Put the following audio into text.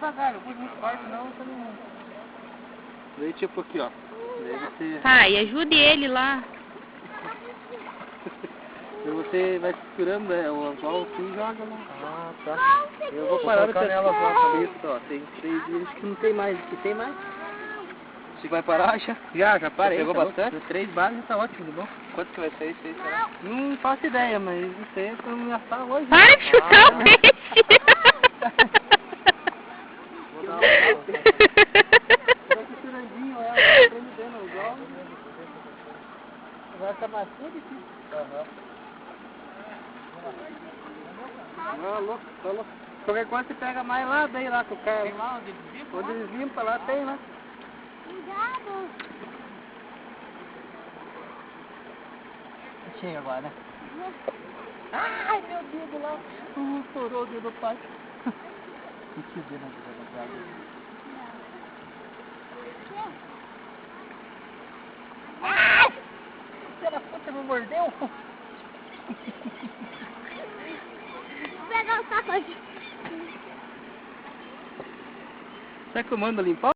devagar, eu pus muito forte, não, você não... Daí tipo aqui, ó. Daí você... Pai, ajude ele lá. Daí você vai segurando o anzol assim e joga lá. Ah, tá. Eu vou parar de nelas lá também. Isso, ó. Tem 3 dias que não tem mais. E tem mais? Você vai parar já? Já parei. Pegou bastante? 3 balas já tá ótimo, de bom. Quanto que vai ser isso aí, será? Não faço ideia, mas não sei, eu vou me assar hoje. Para de chutar o peixe! Vou dar uma cirandinho, ela prendendo os olhos. Vai ficar macio difícil. Não, louco, tá louco. Qualquer coisa você pega mais lá, daí lá com o carro. Tem lá onde eles limpam, lá tem lá. Cuidado. Cheio agora, né? Ai, meu dedo lá. Estourou o dedo do pai. Que dedo na cara. Ai! Filha da puta, me mordeu. Pega o saco aqui. Será que eu mando limpar?